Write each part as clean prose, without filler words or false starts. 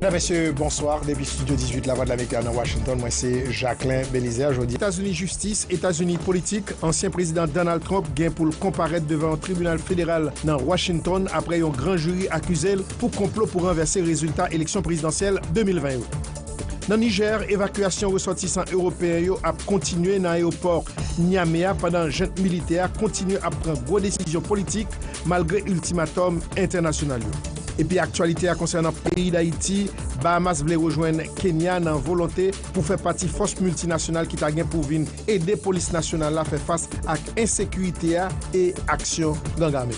Mesdames, Messieurs, bonsoir. Depuis Studio 18, la voix de l'Amérique à Washington, moi c'est Jacqueline Bélizer. Aujourd'hui, États-Unis justice, États-Unis politique. Ancien président Donald Trump gagne pour comparaître devant un tribunal fédéral dans Washington après un grand jury accusé pour complot pour renverser le résultat élection présidentielle 2020. Dans Niger, évacuation ressortissants européens a continué dans l'aéroport Niamey pendant junte militaire continue à prendre gros décisions politiques malgré ultimatum international. Et puis actualité concernant le pays d'Haïti, Bahamas voulait rejoindre Kenya dans volonté pour faire partie force multinationale qui t'a gagné pour venir aider la police nationale à faire face à l'insécurité et action gang armé.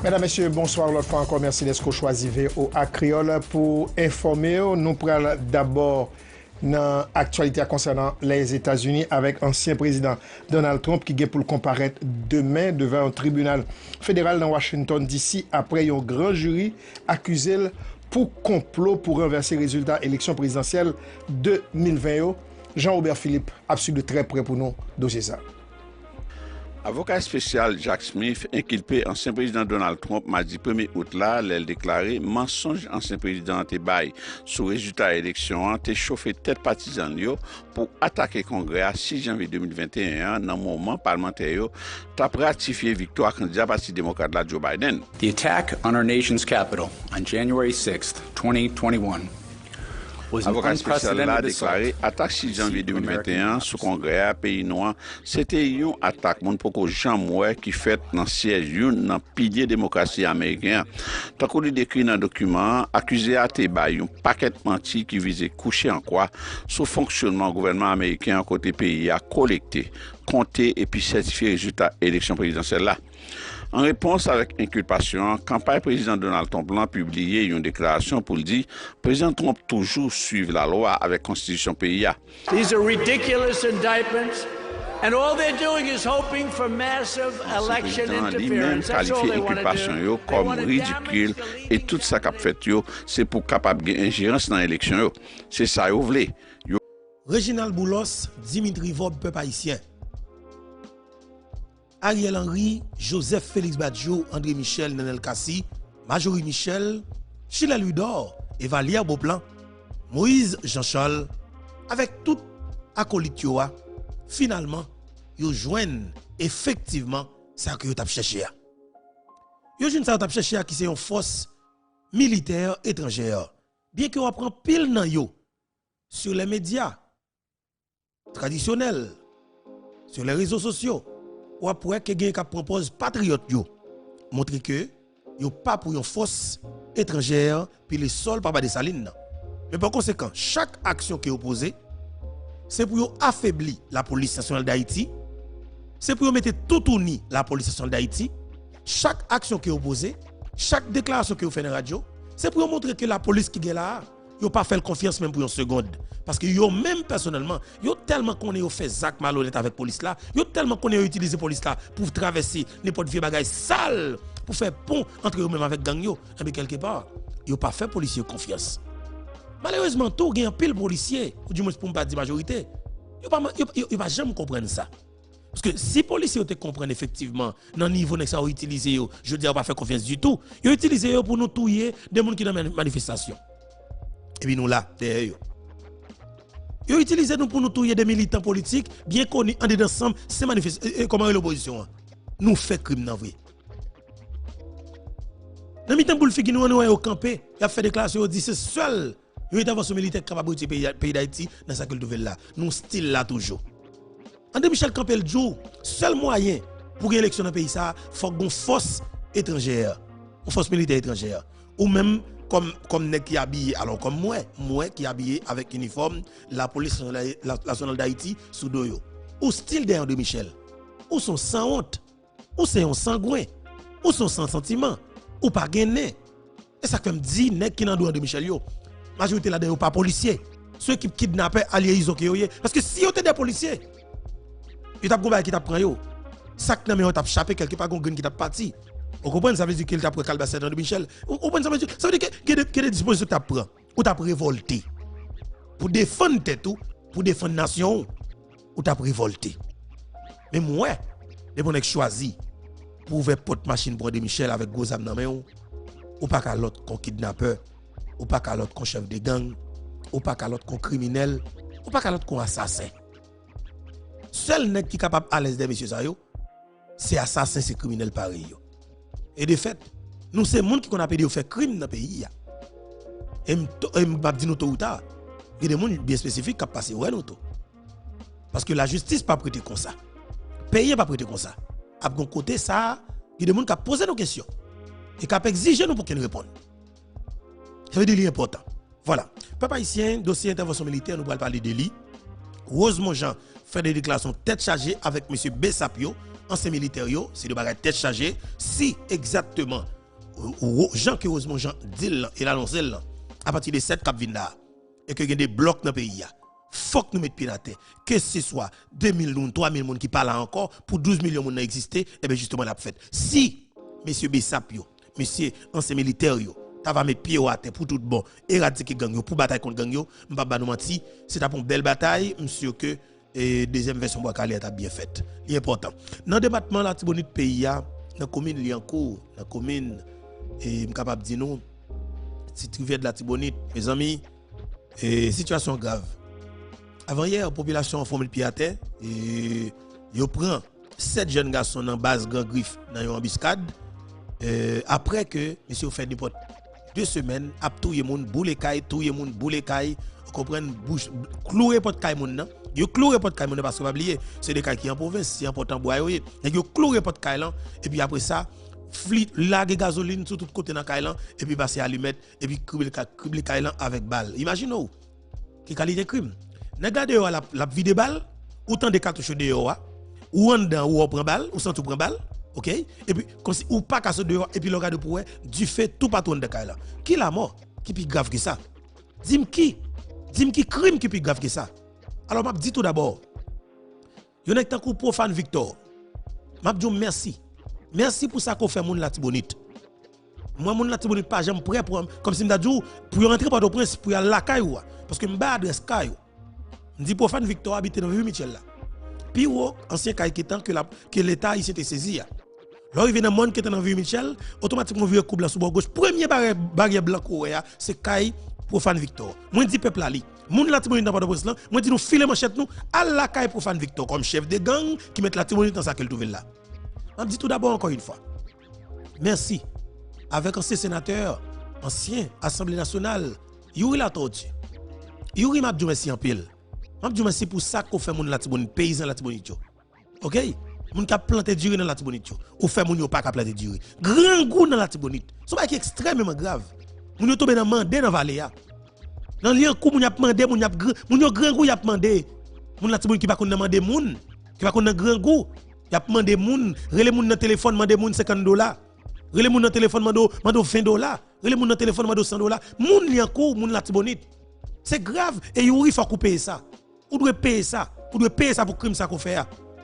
Mesdames, Messieurs, bonsoir. L'autre fois encore, merci d'être choisi VO à Créole pour informer. Nous prenons d'abord dans l'actualité concernant les États-Unis avec ancien président Donald Trump qui est pour comparaître demain devant un tribunal fédéral dans Washington DC après un grand jury accusé pour complot pour renverser les résultats de l'élection présidentielle 2020. Jean-Robert Philippe a su de très près pour nous dossier ça. Avocat spécial Jack Smith, inculpé ancien président Donald Trump, mardi 1er août là, elle déclaré mensonge ancien président Tebaï sur résultat élection, te chauffé tête partisan pour attaquer Congrès à 6 janvier 2021 dans le moment parlementaire t'a ratifié victoire candidat Parti démocrate là Joe Biden. The attack on our nation's capital on January 6th, 2021 Avocat spécial a déclaré attaque 6 janvier 2021 sous Congrès à pays noir, c'était une attaque mon poko jamoué qui fait dans siège dans pilier démocratie américain. Tant qu'on décrit dans document accusé à Tebaï un paquet menti qui visait coucher en quoi sous fonctionnement gouvernement américain côté pays a collecté, compté et puis certifié résultat élection présidentielle là. En réponse avec inculpation, campagne président Donald Trump a publié une déclaration pour dire président Trump toujours suivre la loi avec constitution pays. These are ridiculous indictments and all they're doing is hoping for massive election interference. That's all they want to do. Comme ridicule et tout ça qu'a fait c'est pour capable ingérence dans l'élection. C'est ça vous voulez. Reginald Boulos, Dimitri Vob, peuple haïtien. Ariel Henry, Joseph Félix Badjo, André Michel, Nenel Kassi, Majorie Michel, Sheila Ludor et Valère Beauplan, Moïse Jean-Charles, avec tout acolyte finalement, ils joignent effectivement ça que vous avez cherché. Ils joignent ça que vous avez cherché qui c'est une force militaire étrangère. Bien que vous prend pile dans yo sur les médias traditionnels, sur les réseaux sociaux, ou après que quelqu'un propose patriote yo montrer que yo pas pour une force étrangère puis les sols pas de saline. Mais par conséquent, chaque action qui est opposée c'est pour affaiblir la police nationale d'Haïti, c'est pour mettre tout uni la police nationale d'Haïti. Chaque action qui est opposée, chaque déclaration que vous faites dans la radio, c'est pour montrer que la police qui est là, yo pas fait confiance même pour une seconde. Parce que yo même personnellement, yo tellement qu'on est fait zac malhonnête avec police là, yo tellement qu'on est utilisé police là pour traverser n'importe vieux bagage sale, pour faire pont entre eux même avec gang yo, et bien quelque part, yo pas fait policier confiance. Malheureusement, tout gagne pile policier, ou du moins pour pas dire majorité. Yo pas jamais comprendre ça. Parce que si les policiers te comprennent effectivement, dans le niveau que ça utilisé, je dis pas faire confiance du tout. Ils utilisé pour nous tuer des gens qui dans manifestation. Et puis nous là, derrière eux. Ils utilisent nous pour nous tuer des militants politiques bien connus en dedans ensemble, c'est manifestation. Comment est l'opposition? Nous fait crime dans vrai. Dans le temps pour le faire nous au campé, il a fait déclaration, il dit c'est seul une intervention militaire capable de pays d'Haïti dans sa culture là. Nous style là toujours. André Michel Campbell Joe, seul moyen pour une élection dans le pays ça, faut une force étrangère, une force militaire étrangère ou même comme nèg qui habillé alors comme moi qui habillé avec uniforme la police nationale d'Haïti sous doyo ou style de André Michel ou sont sans honte ou c'est un sangouin ou sont sans sentiment ou pas gagné et ça comme dit nèg qui dans André Michel yo majorité là dedans pas policier ceux qui kidnappent alliés iso parce que si yo étaient des policiers il t'a gomba qui t'a prend yo sac nan mais on t'a chapé quelque part gon qui t'a parti. Vous comprenez, ça veut dire qu'il t'a pris Calbasset de Michel. Vous comprenez, ça veut dire que des dispositions t'a pris ou t'a révolté pour défendre tête pour défendre nation ou t'a révolté. Mais moi, les bonnes choisi pour ouvrir porte machine pour de Michel avec gros âme dans main ou pas qu'à l'autre qu'on kidnappeur ou pas qu'à l'autre qu'on chef de gang, ou pas qu'à l'autre qu'on criminel, ou pas qu'à l'autre qu'on assassin. Seul nèg qui capable à l'aise de monsieur ça yo, c'est assassin, c'est criminel pareil yo. Et de fait, nous c'est monde qui qu'on appelle de faire crime dans pays. Et m'a dit nous tôt ou tard, il y a des gens bien spécifiques qui passé ouais nous tôt. Parce que la justice pas prêter comme ça. Pays pas prêter comme ça. À bon côté ça, il y a des gens qui posent nos questions et qui exigent nous pour qu'ils répondent. Ça veut dire qu'il est important. Voilà. Peuple haïtien, dossier intervention militaire, nous allons parler de lui. Rosemont Jean fait des déclarations tête chargée avec M. Bessapio, ancien militaire, c'est de bagaille tête chargée. Si exactement Jean que Rosemont Jean dit et l'annonce à partir de 7 cap vinda et que y a des blocs dans le pays, faut que nous mettions pied à terre. Que ce soit 2000 ou 3000 personnes qui parlent encore pour 12 millions de personnes exister, et bien justement la fait. Si M. Bessapio, M. ancien militaire, tu vas mettre pied à terre pour tout bon, éradiquer gang pour bataille contre gang yo, m'pa nous menti, c'est une belle bataille, monsieur que deuxième version Boakale a bien faite. C'est important. Dans le département la Tibonite pays dans la commune Liancourt, dans la commune et capable de dire nous petite rivière de la Tibonite, mes amis, situation grave. Avant hier, la population a formé le pied à terre et yo prend 7 jeunes garçons dans base Grand Griffe dans une embuscade après que monsieur fait n'importe 2 semaines a touyer moun boule caille vous comprenez bouche clouer pot caille moun nan yo clouer pot caille moun parce que pas oublier c'est des cailles qui en province c'est important bois yo yo clouer pot caille là et puis après ça flit lague gasoline sur tout côté dans caille là et puis passer allumette et puis cribler caille là avec balle imaginez qui qualité crime regardez la vie de balle autant de cartouches dehors ou en dedans ou on prend balle ou sans tout prend balle. OK? Et puis, comme si, ou pas qu'à ce dehors, et puis le regard pour du fait tout patron de Kaila. Qui la mort? Qui plus grave que ça? Dis-moi qui? Dis-moi qui crime qui plus grave que ça? Alors, m'a dit tout d'abord, yon est tant coup profane Victor. M'a dit merci. Merci pour ça qu'on fait moun la Tibonite. Moi, moun la Tibonite, pas j'aime prêt pour, comme si m'a dit, pour rentrer par le prince, pour y aller à la Kaïou. Parce que m'a adresse Kaïou. M'dit profane Victor habite dans Vieux Michel là. Puis, ancien Kaïou qui que l'État il s'était saisi. Là, il vient dans le monde qui est dans Vieux Michel, automatiquement, vieux couple sous gauche. Premier barrière blanc, c'est Kaï profane Victor. Moi, je dis peuple ali. Moun la Tibonite dans Port-au-Prince là, moi, je dis nous filer manchette nous, à la Kaï profane Victor, comme chef de gang qui met la Tibonite dans sa qu'elle trouve là. Je dis tout d'abord encore une fois. Merci. Avec ancien sénateur, ancien Assemblée nationale, Yuri la tortue. Yuri m'a dit merci en pile. M'a dit merci pour ça qu'on fait moun la Tibonite, paysan la Tibonite. OK? Moun ka planter durée dans la Tibonite ou fait moun yo pas ka planter durée grand goût dans la Tibonite c'est pas qui extrêmement grave moun yo tomber dans mandé dans vallée ya dans lien coup moun y a mandé moun yo grand goût y a demandé moun la Tibonite qui pas konn demander moun qui pas konn grand goût y a demandé moun relé moun dans téléphone mandé moun $50 relé moun dans téléphone mando $20 relé moun dans téléphone mando $100 moun lien coup moun la Tibonite c'est grave et Yuri faut couper ça ou doit payer ça pour crime ça qu'on fait.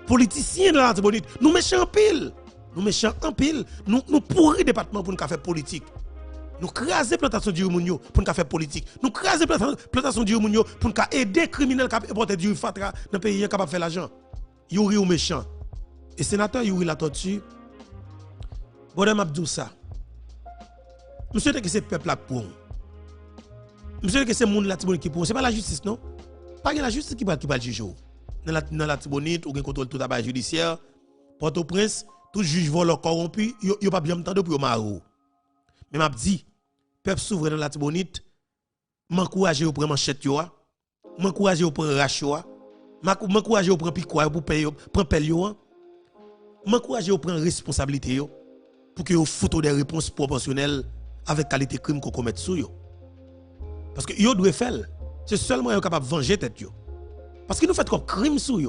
Politiciens de la Tibonite, nous méchants en pile. Nous méchants en pile. Nous pourris département pour nous faire politique. Nous craser plantation du Mounio pour nous faire politique. Nous craser plantation du Mounio pour nous aider les criminels qui portent du fatra dans le pays qui capable de faire l'argent. Yuri ou méchant. Et sénateur Yuri la tortue. Bon, m'a dit ça. Monsieur que c'est peuple là pour. Monsieur que c'est monde la Tibonite qui pour. C'est pas la justice non. Pas la justice qui va juger. Dans la Tibonite, ou contrôle tout travail judiciaire, Port-au-Prince, tout juge voleur corrompu, yo pas bien m'entendre pour maro. Mais m'a dit, peuple souverain dans la Tibonite, m'encourager au prendre manchette yo, m'encourager au prendre rache yo, m'encourager au prendre piquoir pour payer prendre pelle yo, m'encourager au prendre responsabilité yo pour que yo foute des réponses proportionnelles avec qualité crime qu'on commet sur yo. Parce que yo doit faire, c'est seulement yo capable venger tête yo. Parce que nous faisons comme crime sur eux.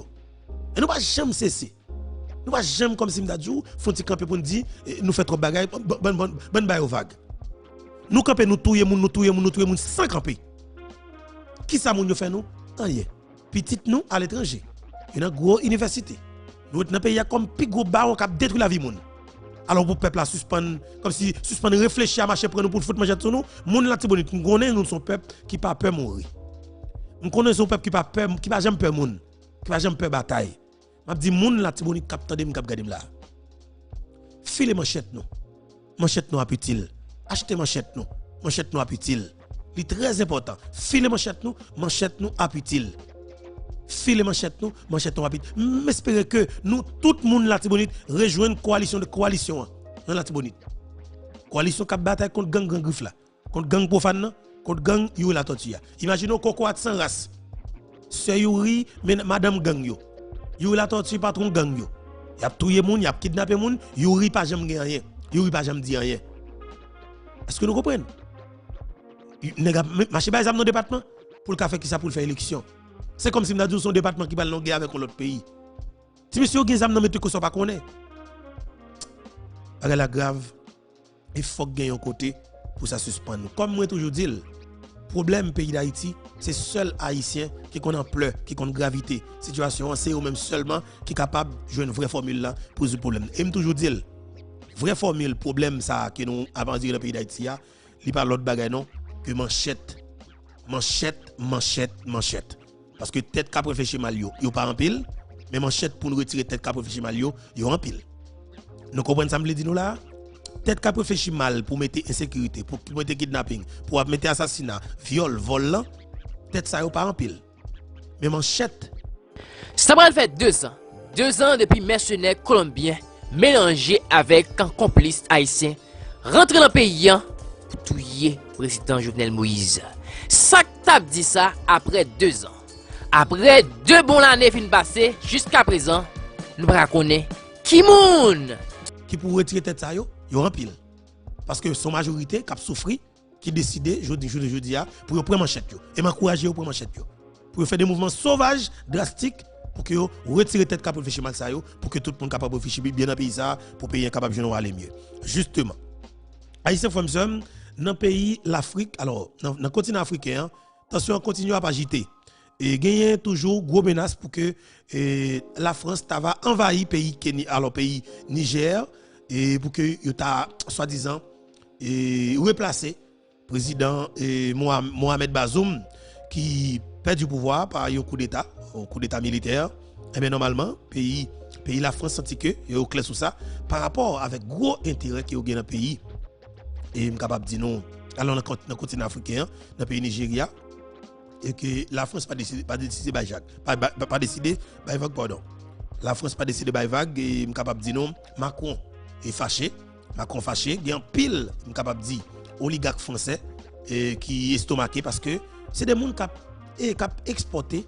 Et nous ne pouvons jamais cesser. Nous ne pouvons jamais comme si nous avons fait camper pour nous dire nous faisons trop de bagailles, bonne baille au vague. Nous camper, nous touyer sans camper. Qui ça nous fait nous? Rien. Petit nous à l'étranger. Il y a une grosse université. Nous dans pays comme plus gros baron qui détruit la vie moun. Alors pour peuple à suspendre comme si suspendre réfléchir à marcher pour nous pour foutre manger sur nous, moun la Tibonite nous connaissons nous son peuple qui pas peur mourir. Nous connaissons un peuple qui pas peur, qui pas jamais peur moun, qui pas jamais peur bataille. M'a dit moun la Tibonite cap tande m'kap gade là. File manchette nous. Manchette nous a utile. Achetez manchette nous. Manchette nous a utile. C'est très important. Filer manchette nous appuie-t-il. Filer manchette nous appuie. J'espère que nous, tout le monde, la Tibonite, rejoignent une coalition dans la Tibonite. Coalition qui bataille contre gang griffe là, contre gang profane, contre gang Youri la tortue. Imaginons Coco a 100 races. C'est Youri, madame gang yo. Youri la tortue patron gang yo. Y a tué moun, y a kidnappé moun, Youri pas jamais rien. Youri pas jamais dit rien. Est-ce que nous comprenons? Marché pas dans le département pour le faire qui ça pour faire élection. C'est comme si nous avons son département qui va en guerre avec l'autre pays. Si monsieur a un mettre que ça pas connaît. La grave, il faut gagner un côté pour ça suspendre. Comme moi toujours dit, le problème pays d'Haïti, c'est seul haïtien qui connaît pleur, qui connaît gravité. Situation c'est eux même seulement qui est capable de jouer une vraie formule là pour ce problème. Et me toujours dit, vraie formule problème ça que nous avons dit dans le pays d'Haïti, il pas l'autre bagaille non que manchette. Parce que tête qu'a réfléchi mal yo pas en pile, mais manchette pour nous retirer tête qu'a réfléchi mal yo en pile. Nous comprenons ça me dit nous là? Tête qu'a réfléchi mal pour mettre insécurité, pour mettre kidnapping, pour mettre assassinat, viol, vol là, tête ça yo pas en pile. Mais manchette. Ça va faire 2 ans. 2 ans depuis mercenaires colombiens mélangés avec un complice haïtien rentré dans le pays pour tuer le président Jovenel Moïse. Ça t'a dit ça après 2 ans. Après 2 bonnes années fin passées, jusqu'à présent, nous ne connaissons pas qui moun qui pour retirer tête ça yo en pile. Parce que son majorité qui a souffert, qui décidé jeudi pour prendre manchette yo et m'encourager pour manchette yo. Pour faire des mouvements sauvages, drastiques pour que yo retirer tête capable réfléchir mal ça yo pour que tout le monde capable réfléchir bien dans pays ça pour pays capable de aller mieux. Justement. Haïtien Fomsom dans le pays l'Afrique, alors dans le continent africain, attention continue à agiter. Et gagner toujours gros menace pour que la France va envahir pays pays Niger et pour que il t'a soi-disant replacer président Mohamed Bazoum qui perd du pouvoir par un coup d'état militaire. Et bien normalement pays la France senti que il est clair sur ça par rapport avec gros intérêt qui est dans le pays. Et je suis capable de dire non, alors dans le continent africain, dans le pays Nigeria, et que la France pas décidé par vague. La France pas décidé par vague et je suis capable de dire non, Macron est fâché, il y a un pile, je suis capable de dire, oligarque français qui est estomaqué parce que c'est des gens qui ont exporté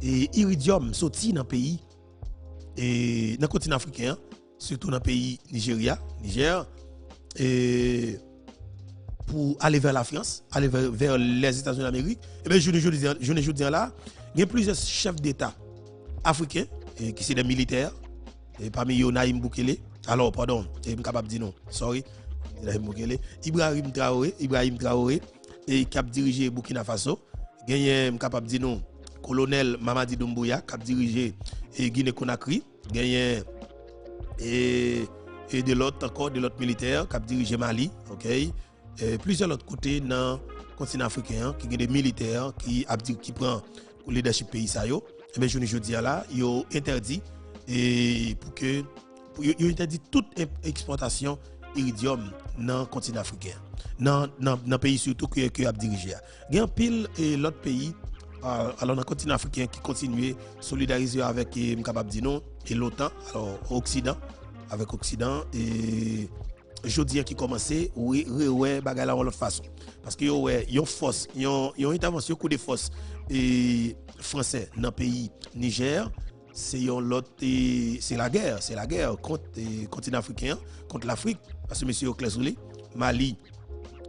iridium sorti dans le pays, et dans le continent africain, surtout dans le pays Niger. Et pour aller vers la France, aller vers les États-Unis d'Amérique, et bien je ne dis là, il y a plusieurs chefs d'État africains qui sont des militaires, et parmi eux Naïm Boukele, alors pardon, je suis capable de dire non, sorry, Naïm Boukele, Ibrahim Traoré, et qui a dirigé Burkina Faso, je suis capable de dire non, colonel Mamadi Doumbouya, qui a dirigé Guinée-Conakry, et de l'autre militaire qui a dirigé Mali, ok, et plusieurs autres côtés dans le continent africain qui ont des militaires qui prennent le leadership pays ça yo, et bien je dis là, ils ont interdit et pour que ils interdit toute exportation iridium dans le continent africain, dans le pays surtout que a dirigé. Il y a pile et l'autre pays alors dans le continent africain qui continue à solidariser avec non et l'OTAN, alors Occident avec Occident et jeudi qui commençait ouais bagarre de l'autre façon parce que yo force yo intervention coup de force et français dans le pays Niger, c'est l'autre c'est la guerre contre le continent africain, contre l'Afrique parce que monsieur Oklesouli, Mali,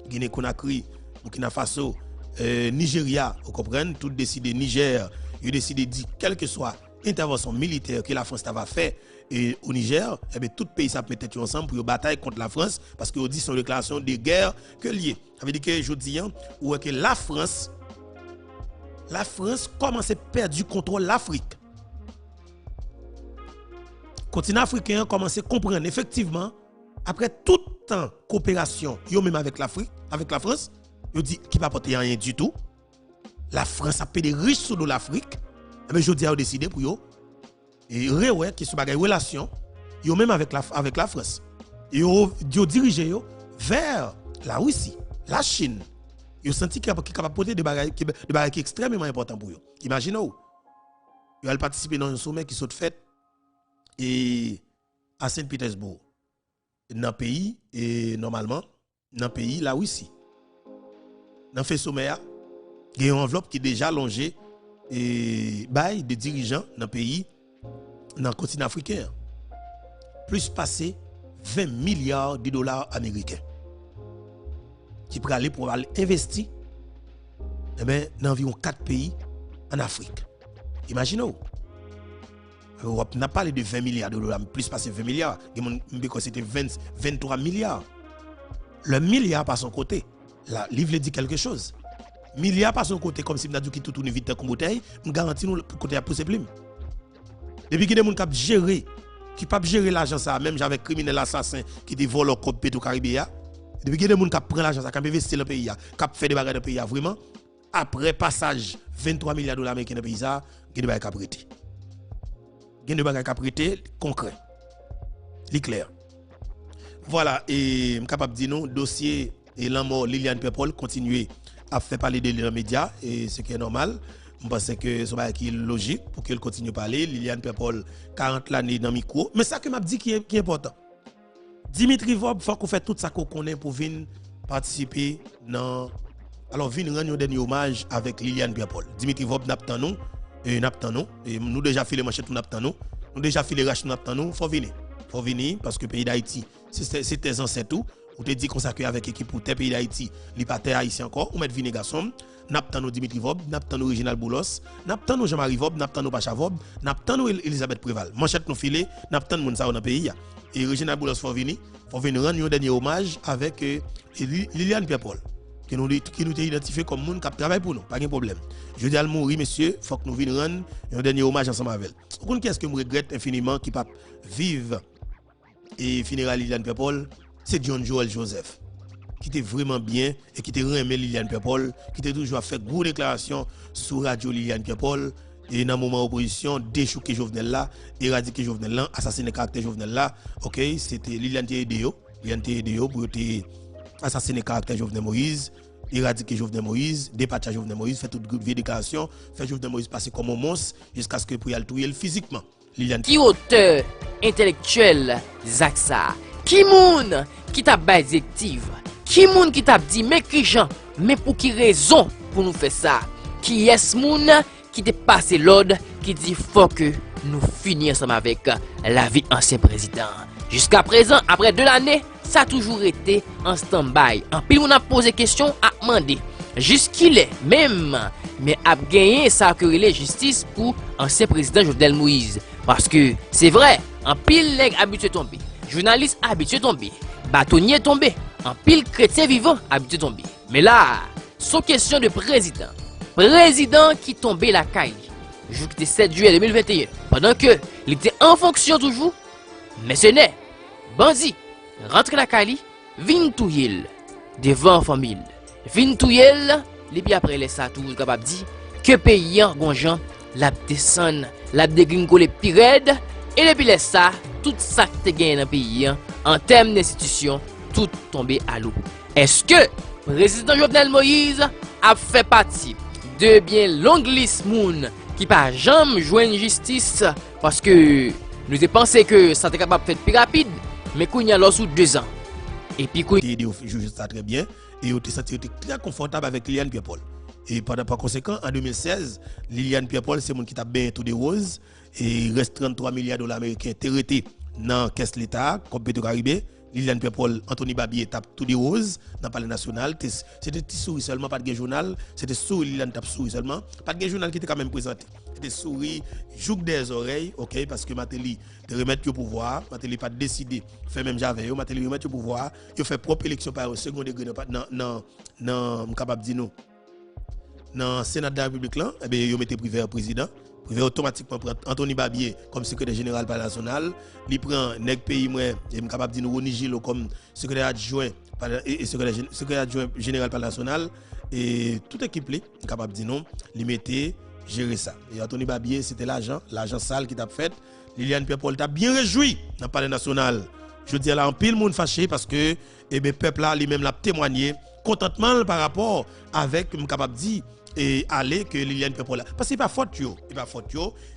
Guinée-Conakry, Burkina Faso, Nigeria, vous comprenez, tout décidé Niger, il décidé de dire quelle que soit intervention militaire que la France va faire et au Niger, eh bien, tout pays ça peut être ensemble pour une bataille contre la France parce que dit son déclaration de guerre que lié. Ça veut dire que je dis que la France commence à perdre du contrôle de l'Afrique. Le continent africain commence à comprendre effectivement après tout temps coopération, même avec l'Afrique, avec la France, il dit qu'il va porter rien du tout. La France a payé des riches sur l'Afrique. Mais je dis a décidé pour yo et rewe qui sont bagay relation yo même avec la France. Yo dirigé yo vers la Russie, la Chine. Ils ont senti qu'il est capable de porter des bagages extrêmement importants pour eux. Imaginez-vous. Ils ont participé dans un sommet qui s'est fait et à Saint-Pétersbourg. Dans le pays, et normalement, dans le pays, la Russie. Dans ce sommet, il y a une enveloppe qui est déjà allongée et bail des dirigeants dans le pays, dans le continent africain. Plus passé 20 milliards de dollars américains. Qui pourraient aller pour investir dans environ 4 pays en Afrique. Imaginez-vous. L'Europe n'a pas parlé de 20 milliards de dollars, plus passé 20 milliards. C'était 23 milliards. Le milliard par son côté, la livre dit quelque chose. Milliard par son côté, comme si nous avons dit tout tourne vite comme bouteille, nous garantissons le côté à pousser plus. Depuis que les gens qui peuvent gérer l'argent, ça, même avec criminels assassins qui dévolent le code Petro-Caribéa, depuis que les gens qui prennent l'argent, qui investissent dans le pays, qui fait des bagages dans le pays, vraiment, après passage 23 milliards de dollars américains dans le pays, il y a des bagages à prêter. Il y a des bagages à prêter concrets. C'est clair. Voilà, et je suis capable de dire non, dossier et la mort Liliane Pepol continue à faire parler de lui dans les médias, et ce qui est normal. Je pense que c'est logique pour qu'elle continue à parler. Liliane Pepol, 40 années dans le micro. Mais ça que m'a dit qui est important. Dimitri Vob, il faut qu'on fasse tout ça qu'on connaît pour venir participer dans. Alors, venir rendre un dernier hommage avec Liliane Pepol. Dimitri Vob n'a pas nous. Et nous déjà fait les manchettes, nous déjà fait les rachets, nous. Faut venir parce que le pays d'Haïti, c'est tes ancêtres tout. Ou te dit consacré avec l'équipe pour tes pays d'Haïti, li pas tes haïtien encore, ou mettre vini garçon, n'aptano Dimitri Vob, n'aptano Original Boulos, n'aptano Jean-Marie Vob, n'aptano Pacha Vob, n'aptano Elisabeth Préval. Manchette nous filé, n'aptano moun sa dans pays. Et Original Boulos faut venir rendre un dernier hommage avec Liliane Pepol, qui nous identifié comme moun qui travaille pour nous, pas de problème. Je dis à mourir monsieur, faut que nous venions rendre un dernier hommage ensemble avec elle. Vous connaissez qu'est-ce que je regrette infiniment qui pas vivre et finira Liliane Pepol? C'est John Joel Joseph, qui était vraiment bien et qui était aimé Liliane Pepol, qui était toujours fait gros déclarations sur Radio Liliane Pepol, et dans le moment opposition, déchouquer Jovenel là, éradiquer Jovenel là, assassiner caractère Jovenel là, ok, c'était Liliane Théodéo pour assassiner caractère Jovenel Moïse, éradiquer Jovenel Moïse, dépatcher Jovenel Moïse, faire toute vieille déclaration, faire Jovenel Moïse passer comme un monstre, jusqu'à ce que pour y aller tuer physiquement. Liliane. Qui auteur intellectuel Zaksa? Qui moun qui t'a adjective? Qui moun qui t'a dit mais qui gens? Mais pour qui raison pour nous faire ça? Qui est ce moun qui t'a passé l'ordre qui dit faut que nous finissions ensemble avec la vie ancien président? Jusqu'à présent, après 2 années, ça a toujours été en stand-by. En pile on a posé question à demander jusqu'il est même mais a gagné ça que les justice pour ancien président Jovenel Moïse parce que c'est vrai en pile nèg habitué tomber. Journaliste habitué tombé, bâtonnier tombé, en pile chrétien vivant habitué tombé. Mais là, sans question de président. Président qui tombait la caille. Jour qui était 7 juillet 2021. Pendant que il était en fonction toujours. Mais ce n'est. Bandit, rentre la caille, vin touyel. Devant famille. Vin touyel, et puis après les ça toujours capable dit que paysan gonjan, la descend, la dégringo les pirèdes. Et depuis les ça, tout ça qui te gagne dans le pays, en termes d'institution, tout tombé à l'eau. Est-ce que le président Jovenel Moïse a fait partie de bien longue liste moun qui pas jamais joindre justice parce que nous avons pensé que ça était capable de faire plus rapide, mais qu'on y a sous 2 ans. Et puis qu'on juge ça très bien et on était très confortable avec Liliane Pepol. Et par conséquent, en 2016, Liliane Pepol, c'est mon qui t'a bien tout des roses. Et il reste 33 milliards de dollars américains terretés dans la caisse de l'État, comme Petro-Caribé. Liliane Pepol, Anthony Babier tape tout des roses dans le palais national. C'était petit souris seulement, pas de journal. C'était souris, Liliane tape souris seulement. Pas de journal qui était quand même présenté. C'était souris, joue des oreilles, ok, parce que Matéli te remettre au pouvoir. Matéli pas décidé, fait même j'avais, Matéli remettre au pouvoir. Il fait propre élection par au second degré non, capable de dire non. Dans le Sénat de la République, ils mettaient privé au président. Privé automatiquement prend Anthony Babier comme secrétaire général par national. Il prend nèg pays moi, il est capable de nous Roni Gilo comme secrétaire adjoint et secrétaire adjoint général par national. Et toute équipe est capable de dire non, il mettait gérer ça. Et Anthony Babier, c'était l'argent sale qui t'a fait. Liliane Pepol t'a bien réjoui dans le palais national. Je dis là en pile monde fâché parce que le peuple là lui-même l'a témoigné contentement par rapport avec capable dire et aller que Liliane Pepol parce que c'est pas faute yo,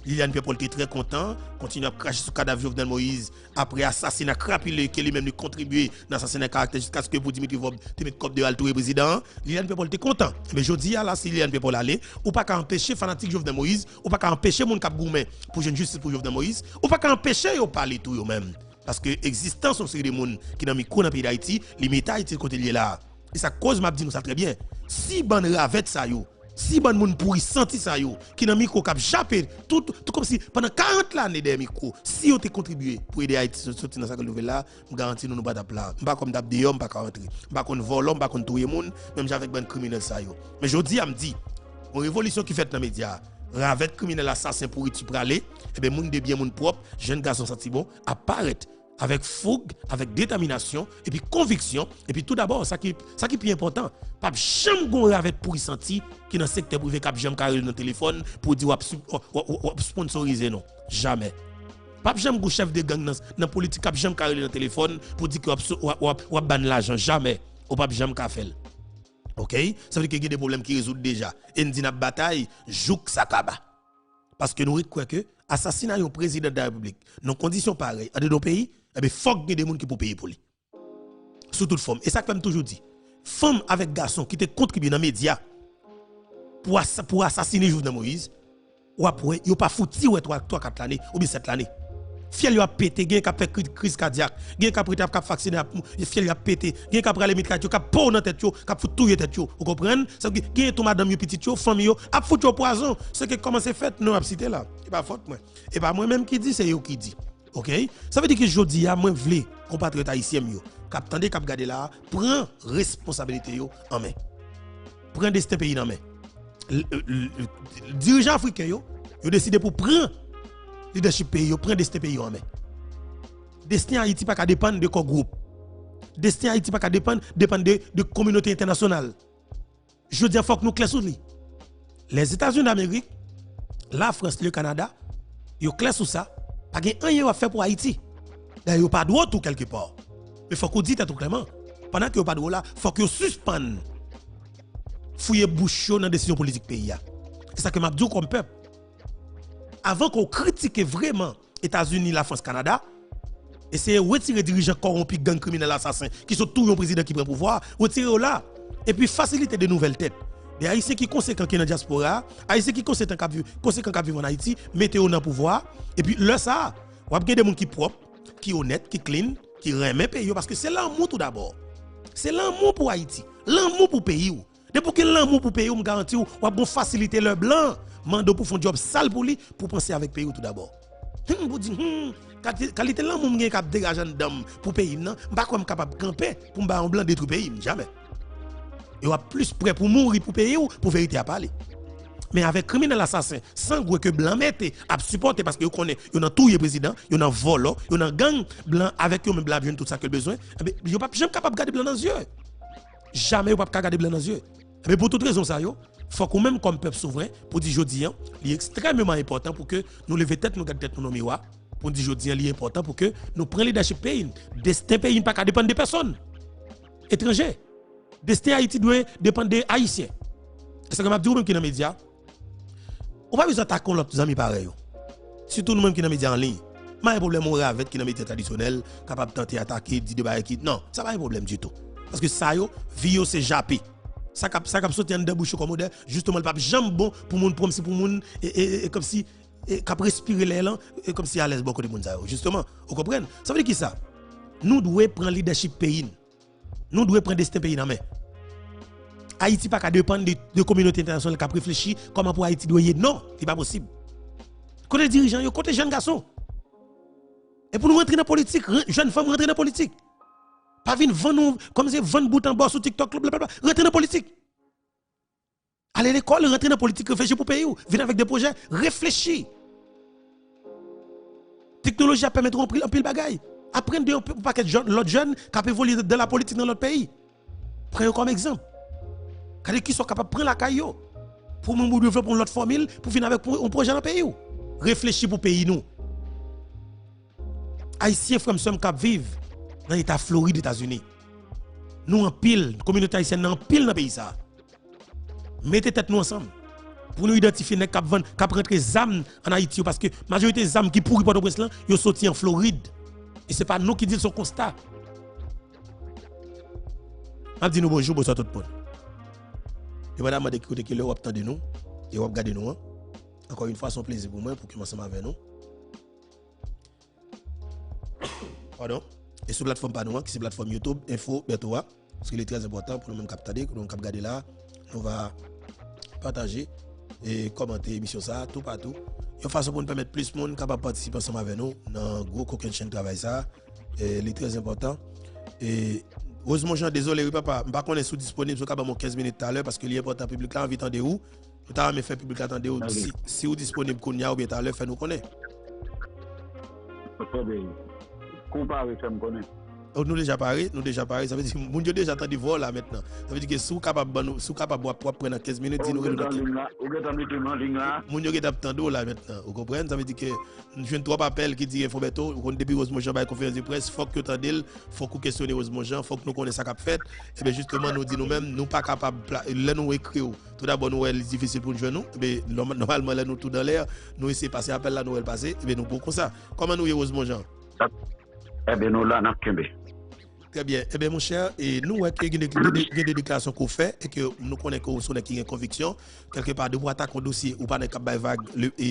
Liliane Pepol était très content, continue à cracher sur cadavre Jovenel Moïse après assassinat crapuleux qui lui même contribué dans l'assassinat caractère jusqu'à ce que pour Dimitri Vob te mettre cop de alto président. Liliane Pepol était content. Mais je dis là si Liliane Pepol aller ou pas qu'à empêcher fanatique Jovenel Moïse, ou pas qu'à empêcher mon cap gourmet pour jeune justice pour Jovenel Moïse, ou pas qu'à empêcher yo parler tout yo même parce que existence c'est des monde qui dans micro dans pays d'Haïti, limite Haïti côté lié là. Et ça cause m'a dit nous ça très bien. Si ban ravette ça yo, si bon moun pourri senti ça yo, qui dans micro cap jappé tout comme si pendant 40 années des micro, si yo te contribué pour aider Haïti sortir dans ça nouvelle là, me garantis nous pas d'ap là. Pas comme d'ap de homme pas rentrer. Pas qu'on vole, pas qu'on touyer moun, même avec ben criminel ça yo. Mais jodi a me dit, une révolution qui fait dans média, ravette criminel assassin pourri tu praler, et ben moun de bien moun propre, jeune garçon senti bon, apparaître avec fougue, avec détermination, et puis conviction, et puis tout d'abord, ça qui est plus important, pas jamais gon avec pour senti qui dans le secteur privé cap jamais carré dans le téléphone pour dire ou sponsoriser non, jamais. Pas jamais gon chef de gang dans politique cap jamais carré dans le téléphone pour dire que ou ban l'argent, jamais, ou pas jamais ka faire. OK? Ça veut dire qu'il y a des problèmes qui résoudent déjà. Et nous dit la bataille jouk sakaba. Parce que nous croyons que assassinat un président de la République dans conditions pareilles dans nos pays, il faut que des gens qui pour payer pour lui. Sous toute forme. Et ça que je toujours dit. Femmes avec garçons qui te contribuent dans les médias pour assassiner Jovenel Moïse, ou après, ils n'ont pas foutu 3-4 années ou bien 7 années. Fiel yo a pété, gen k'ap fait crise cardiaque, gen k'ap prêté k'ap vacciner, fiel yo a pété, gen k'ap rale médicament, k'ap pour dans tête yo, k'ap fout touyer tête yo. Vous comprenez? Ça veut dire gen tout madame yo petit yo, famille yo, ap fout yo poison. Ce que comment c'est fait non ap cité là. Et pas faute moi. Et pas moi même qui dit, c'est yo qui dit. OK? Ça veut dire que jodi a moi vle compatriote haïtien yo, k'ap tande k'ap garder là, prend responsabilité yo en main. Prend destin pays en main. Dirigeant africain yo décidé pour prendre leadership pays, prend destin pays en main. Destin Haïti pas qu'à dépendre de quoi groupe. Destin Haïti pas qu'à dépendre de communauté internationale. Je dis faut que nous clair sur lui. Les États-Unis d'Amérique, la France, le Canada, yo clair sur ça, pas gen rien à faire pour Haïti. D'ailleurs, pas droit tout quelque part. Mais faut qu'on dise tout clairement. Pendant que yo pas droit là, faut que yo suspende fouiller bouche dans décision politique pays. C'est ça que m'a dit comme peuple. Avant qu'on critique vraiment États-Unis, la France, Canada, essayer de retirer dirigeants corrompus, gang criminels, assassins, qui sont tous les présidents qui prennent pouvoir, retirer là, et puis faciliter de nouvelles têtes. Des Haïtiens qui sont conséquents qui sont dans la diaspora, Haïtiens qui sont conséquents qui vivent en Haïti, mettez-vous dans le pouvoir, et puis là, ça, vous avez des gens qui sont propres, qui sont honnêtes, qui clean, qui remettent le pays, parce que c'est l'amour tout d'abord. C'est l'amour pour Haïti, l'amour pour le pays. Depuis que l'amour pour le pays, vous garantit, vous avez faciliter le blanc. Mando pour faire un job sale pour lui pour penser avec pays tout d'abord. Vous dites qualité là mon gars cap dégager dame pour pays non, pas comme capable camper pour un blanc détruire pays jamais. Il va plus prêt pour mourir pour pays ou pour vérité à parler. Mais avec criminel assassin sans que blanc mette à supporter parce que vous connaissez il y a tout le président, il y a volo, il y a gang blanc avec eux même blanc tout ça que besoin, il pas jamais capable garder blanc dans les yeux. Jamais pas garder blanc dans les yeux. Mais pour toute raison ça yo faut que même comme peuple souverain pour dire jodi il est extrêmement important pour que nous lever tête nous garder tête nous miroir pour dire jodi il est important pour que nous prenions leadership pays destin pays pas dépendre de personnes étrangers destin Haïti doit dépendre des haïtiens c'est comme m'a dit même qui dans média on pas besoin attaquer l'autre amis pareil surtout nous même qui dans média en ligne pas un problème avec qui dans média traditionnel capable tenter attaquer dire débat qui non ça pas un problème du tout parce que ça yo vie c'est jappé. Ça cap sauter en deux bouches comme modèle justement le pape jambe bon pour moun comme si pour moun et comme si cap respirer l'air et comme si à l'aise beaucoup de monde justement vous comprenez ça veut dire qui ça nous devons prendre leadership pays nous devons prendre destin pays en main Haïti pas qu'à dépendre de communauté internationale qui réfléchit comment pour Haïti doit y non c'est pas possible côté dirigeant côté jeune garçon et pour nous rentrer dans la politique jeune femme rentrer dans la politique. Pas venir vendre comme c'est vendre bout en bas sur TikTok blablabla rentrer dans la politique. Aller à l'école rentrer dans la politique réfléchir pour payer venir avec des projets réfléchir. Technologie a permettre en pile bagaille. Apprendre un paquet de l'autre jeune qui a évolué dans la politique dans notre pays. Prenez comme exemple. Quand qui sont capables de prendre la caillou pour nous développer l'autre formule pour venir avec un projet dans le pays. Réfléchir pour pays nous. Haïtiens frères qui vivent dans l'État Floride, États-Unis. nous en pile, communauté haïtienne en pile dans le pays ça. Mettez tête nous ensemble pour nous identifier les cap rentrer zam en Haïti parce que la majorité des âmes qui pourri Port-au-Prince là, ils sont sortis en Floride. Et c'est pas nous qui disons son constat. On dit nous bonjour, bonsoir tout le monde. Et madame m'a dit que l'Europe attend de nous, et l'Europe garde nous. Encore une fois, c'est un plaisir pour moi pour commencer avec nous. Pardon. Et sur la plateforme pas nous, qui c'est la plateforme YouTube, Info, Bertoa, parce qu'il est très important pour nous-mêmes capter, que nous regarder là, nous va partager et commenter l'émission ça, tout partout. De façon pour nous permettre plus de monde capable de participer ensemble avec nous dans le gros coquin chaîne travail ça. Et il est très important. Et heureusement, Jean, désolé, papa, je ne sais pas sous disponible, je vais 15 minutes tout à l'heure parce que l'important public là, on vit attendre où. Tout à l'heure, fait public attendre où. Si vous disponible qu'on y a ou bien tout à l'heure, fait nous connaître. Comparé, ça me connaît. Nous déjà parlé, ça veut dire que nous déjà entendu voir là maintenant. Ça veut dire que si vous capable prendre 15 minutes, dis nous nous attendre là maintenant. Vous comprenez? Ça veut dire que nous avons 3 appels qui disent Infobeto, depuis Osmo Jean conférence de presse, faut que il faut que questionner Osmo Jean, faut que nous connaissions ça qu'a fait. Et bien justement nous dit nous-mêmes nous pas capable là nous écrire. Tout d'abord nous est difficile pour nous joindre nous. Mais normalement là nous tout dans l'air, nous essayer passer appel là nous passer et bien nous beaucoup ça. Comment nous Osmo Jean? Eh bien nous là n'a kembe. Très bien. Eh bien, mon cher, et nous, il y a des déclarations qu'on fait et que nous connaissons que vous avez une conviction. Quelque part, de vous attaquer un dossier ou pas de cap vague,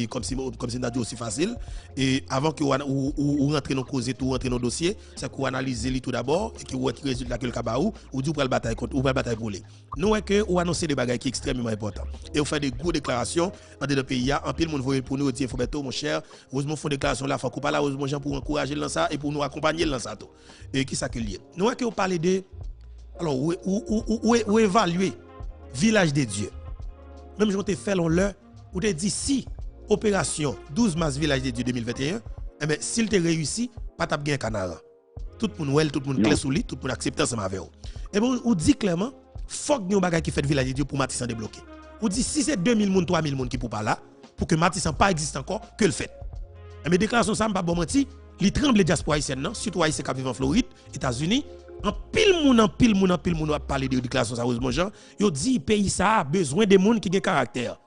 comme si nous dit aussi facile. Et avant que vous rentrez dans le cause, vous rentrez dans le dossier, c'est que vous analysez tout d'abord et que vous avez le résultat que le cabaou ou du pour le bataille contre ou pas bataille pour les. Nous, que vous annoncez des bagages qui sont extrêmement importants. Et vous faites des grosses déclarations dans des pays. En pile, monde voyez pour nous dire, Infobeto, mon cher, heureusement, font des déclarations là, il faut qu'on parle là, heureusement, pour encourager dans ça et pour nous accompagner dans ça. Et qui ça que lié? Nous, que vous parlez de. Alors, où évaluer village des dieux. Même si on te fait l'heure, ou te dit si opération 12 mars village des dieux 2021, eh bien, s'il te réussi, pas tape gain canard. Tout le monde tout le monde clair sous lui, tout le monde accepte ensemble avec vous. Et bien, on dit clairement, faut que nous bagay qui fait village des dieux pour Matissan débloquer. On dit si c'est 2000 personnes, 3000 personnes qui pour pas là, pour que Matissan pas existe encore, que le fait. Et bien, déclaration ça, pas bon menti. Les trembles diaspora haïtienne, surtout haïtiens qui vivent en Floride, États-Unis, en pile moun a parlé de déclaration ça heureusement Jean, yo dit pays ça a besoin de monde qui ont caractère.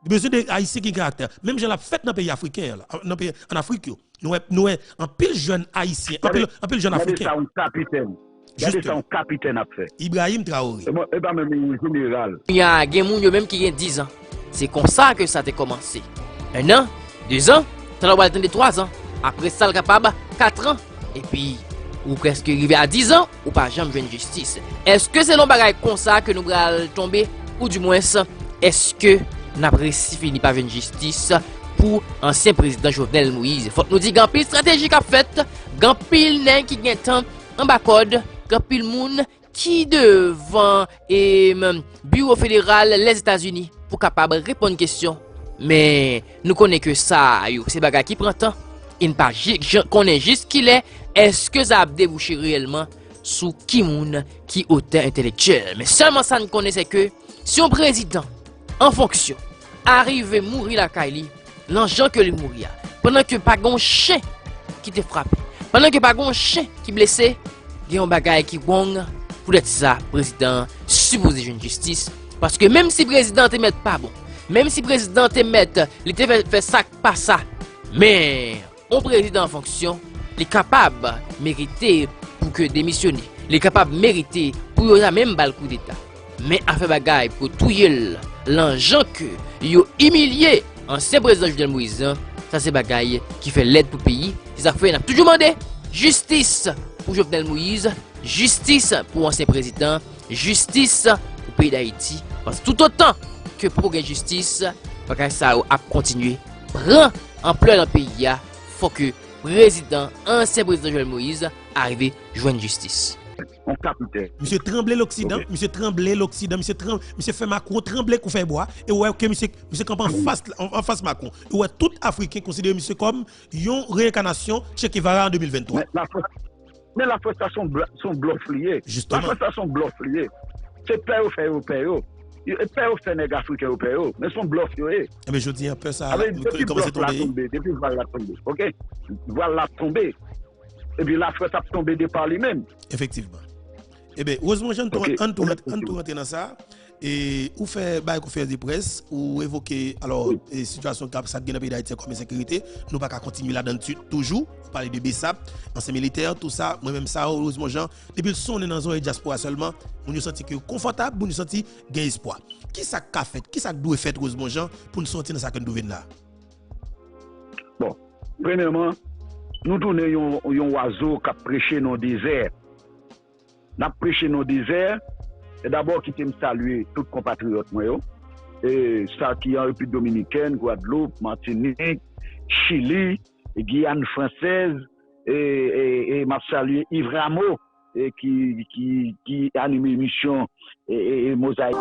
Besoin de haïtiens qui ont caractère. Même je l'a fait dans pays africain là, en Afrique nous en pile jeune haïtien, en pile jeune africain. C'est un capitaine. Regardez ça un capitaine a fait. Ibrahim Traoré. Et pas même général. Il y a des gens même qui ont 10 ans. C'est comme ça que ça a commencé. 1 an, 2 ans, tu vas attendre 3 ans. Après ça, le capable, 4 ans. Et puis, ou presque arrivé à 10 ans, ou pas jamais jouer justice. Est-ce que c'est l'on bagaille comme ça que nous allons tomber? Ou du moins, est-ce que nous avons fini par une justice pour ancien président Jovenel Moïse? Faut que nous disions qu'il y a une stratégie qui a fait, il y a qui gagne temps en bas code, il y a monde qui devant et bureau fédéral les États-Unis pour capable répondre à une question. Mais nous connaissons que ça, c'est bagaille qui prend temps. Il ne pas connaît juste qu'il est. Est-ce que ça a débouché réellement sous qui moun qui auteur intellectuel? Mais seulement ça ne connaît c'est que si un président en fonction arrive à mourir la Kaili, l'enjeu que lui mourir pendant que pas un chien qui te frappe, pendant que pas un chien qui blessé, il y a un bagage qui wong pour être ça président supposé une justice parce que même si président te met pas bon, même si président te met il te fait ça pas ça, mais un président en fonction, il est capable de mériter pour que démissionner. Il est capable de mériter pour la même balle coup d'État. Mais à faire bagaille pour tout l'enjeu que il a humilié ancien président Jovenel Moïse, ça c'est bagaille qui fait l'aide pour le pays. Ça fait n'a toujours demandé justice pour Jovenel Moïse, justice pour ancien président, justice pour le pays d'Haïti. Parce que tout autant que pour gagner justice, bagaille ça a continué. Prend ampleur dans le pays. Faut que président, ancien président Jovenel Moïse, arrive à joindre justice. On capitaine. Monsieur Tremblay l'Occident, okay. Monsieur Tremblay l'Occident, monsieur fait Macron, Tremblay qu'on fait bois, et ouais que monsieur camp en face Macron. Et ouais tout Africain considère monsieur comme une réincarnation Che Guevara en 2023. Mais la prestation sont bluff liés. Justement. La prestation bluff liés. C'est père fait européen. Et père fait nèg africain européen, mais son bluff yo. Mais je dis un peu ça. Comment c'est tombé? Depuis voilà la tomber. OK? Voilà la tomber. Et puis la France a tombé de par lui-même. Effectivement. Eh bien, heureusement, on rentre dans ça. Et ou fait bah conférence de presse ou évoquer alors situation cap ça dans le pays d'Haïti comme sécurité, nous pas continuer là-dedans toujours parler de BESAP, ancien militaire, tout ça, moi même ça heureusement Jean, depuis le son est dans zone diaspora seulement, on nous senti que confortable, on nous senti gain espoir. Qui ça qu'a fait, qui ça doit faire heureusement Jean pour nous sortir dans ça que nous venons là. Bon, premièrement, nous tournons un oiseau qui a prêché dans le désert. N'a prêché dans le désert. Et d'abord, qui me saluer tous les compatriotes, et ça qui est en République dominicaine, Guadeloupe, Martinique, Chili, Guyane française, et m'a salué Yves Rameau, qui anime l'émission et Mosaïque.